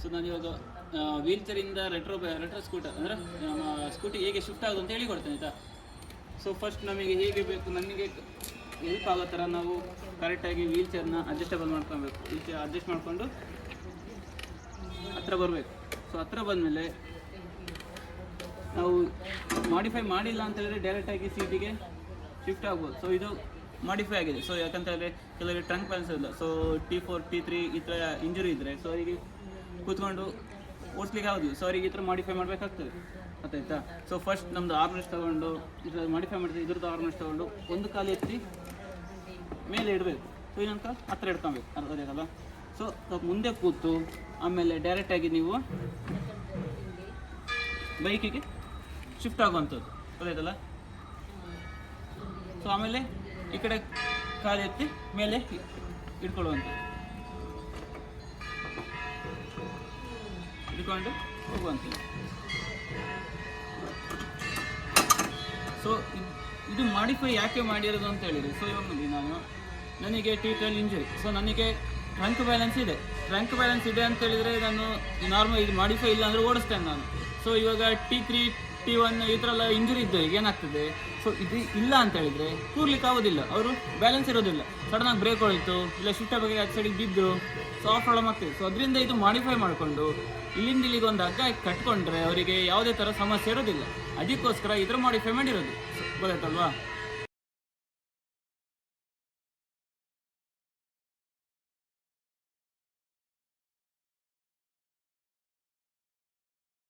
So ನಾನು ಇವಾಗ wheel ಚೇರಿಂದ retro scooter ಅಂದರೆ ನಮ್ಮ ಸ್ಕೂಟಿ ಹೇಗೆ ಶಿಫ್ಟ್ ಆಗೋದು ಅಂತ ಹೇಳಿಕೊಡ್ತೇನೆ ಆಯಿತಾ. ಸೊ ಫಸ್ಟ್ ನಮಗೆ ಹೇಗೆ ಬೇಕು, ನಮಗೆ ಹೆಲ್ಪ್ ಆಗೋ ಥರ ನಾವು ಕರೆಕ್ಟಾಗಿ ವೀಲ್ ಚೇರ್ನ ಅಡ್ಜಸ್ಟೇಬಲ್ ಮಾಡ್ಕೊಬೇಕು. ವೀಲ್ ಚೇರ್ ಅಡ್ಜಸ್ಟ್ ಮಾಡಿಕೊಂಡು ಹತ್ರ ಬರಬೇಕು. ಸೊ ಹತ್ರ ಬಂದಮೇಲೆ ನಾವು ಮಾಡಿಫೈ ಮಾಡಿಲ್ಲ ಅಂತ ಹೇಳಿದ್ರೆ ಡೈರೆಕ್ಟಾಗಿ ಸೀಟಿಗೆ ಶಿಫ್ಟ್ ಆಗ್ಬೋದು. ಸೊ ಇದು ಮಾಡಿಫೈ ಆಗಿದೆ. ಸೊ ಯಾಕಂತ ಹೇಳಿದ್ರೆ ಕೆಲವರಿಗೆ ಟ್ರಂಕ್ ಬ್ಯಾಲೆನ್ಸ್ ಇಲ್ಲ. ಸೊ T4 T3 ಈ ಥರ ಇಂಜುರಿ ಇದ್ದರೆ ಸೊ ಅವರಿಗೆ ಕೂತ್ಕೊಂಡು ಓಡಿಸ್ಲಿಕ್ಕೆ ಆಗೋದಿಲ್ಲ. ಸೊ ಅವರಿಗೆ ಈ ಥರ ಮಾಡಿಫೈ ಮಾಡಬೇಕಾಗ್ತದೆ, ಗೊತ್ತಾಯ್ತಾ. ಸೊ ಫಸ್ಟ್ ನಮ್ಮದು ಆರ್ಮ್ರೆಸ್ಟ್ ತೊಗೊಂಡು ಈ ಥರ ಮಾಡಿಫೈ ಮಾಡಿದ್ರೆ ಇದ್ರದ್ದು ಆರ್ಮ್ರೆಸ್ಟ್ ತೊಗೊಂಡು ಒಂದು ಕಾಲು ಎತ್ತಿ ಮೇಲೆ ಇಡಬೇಕು. ಸೊ ಇನ್ನೊಂದು ಕಾಲು ಹತ್ರ ಇಡ್ಕೊಬೇಕು, ಅರ್ಧಲ್ಲ. ಸೊ ಮುಂದೆ ಕೂತು ಆಮೇಲೆ ಡೈರೆಕ್ಟಾಗಿ ನೀವು ಬೈಕಿಗೆ ಶಿಫ್ಟ್ ಆಗುವಂಥದ್ದು, ಗೊತ್ತಾಯ್ತಲ್ಲ. ಸೊ ಆಮೇಲೆ ಈ ಕಡೆ ಕಾಲು ಎತ್ತಿ ಮೇಲೆ ಇಟ್ಕೊಳ್ಳುವಂಥದ್ದು, ಇಟ್ಕೊಂಡು ಹೋಗುವಂಥದ್ದು. ಸೊ ಇದು ಮಾಡಿಫೈ ಯಾಕೆ ಮಾಡಿರೋದು ಅಂತ ಹೇಳಿದರೆ, ಸೊ ಇವಾಗ ನೋಡಿ ನನಗೆ T12 ಇಂಜುರಿ. ಸೊ ನನಗೆ ಟ್ರಂಕ್ ಬ್ಯಾಲೆನ್ಸ್ ಇದೆ. ಟ್ರಂಕ್ ಬ್ಯಾಲೆನ್ಸ್ ಇದೆ ಅಂತ ಹೇಳಿದರೆ ನಾನು ನಾರ್ಮಲ್ ಇದು ಮಾಡಿಫೈ ಇಲ್ಲ ಅಂದರೆ ಓಡಿಸ್ತೇನೆ ನಾನು. ಸೊ ಇವಾಗ T3 T1 ಈ ಥರ ಎಲ್ಲ ಇಂಜುರಿ ಇದ್ದು ಈಗ ಏನಾಗ್ತದೆ, ಸೊ ಇದು ಇಲ್ಲ ಅಂತ ಹೇಳಿದರೆ ಕೂರ್ಲಿಕ್ಕೆ ಆಗೋದಿಲ್ಲ, ಅವರು ಬ್ಯಾಲೆನ್ಸ್ ಇರೋದಿಲ್ಲ. ಸಡನ್ನಾಗಿ ಬ್ರೇಕ್ ಹೊಳಿತು ಇಲ್ಲ ಶಿಫ್ಟ್ ಬಗ್ಗೆ ಆ ಸೈಡಿಗೆ ಬಿದ್ದು ಸೊ ಆ ಪ್ರಾಬ್ಲಮ್ ಆಗ್ತದೆ. ಸೊ ಅದರಿಂದ ಇದು ಮಾಡಿಫೈ ಮಾಡಿಕೊಂಡು ಇಲ್ಲಿಂದ ಇಲ್ಲಿಗೆ ಒಂದು ಹಗ್ಗ ಕಟ್ಕೊಂಡ್ರೆ ಅವರಿಗೆ ಯಾವುದೇ ಥರ ಸಮಸ್ಯೆ ಇರೋದಿಲ್ಲ. ಅದಕ್ಕೋಸ್ಕರ ಇದ್ರ ಮಾಡಿಫೈ ಮಾಡಿರೋದು, ಗೊತ್ತಾಯ್ತಲ್ವಾ.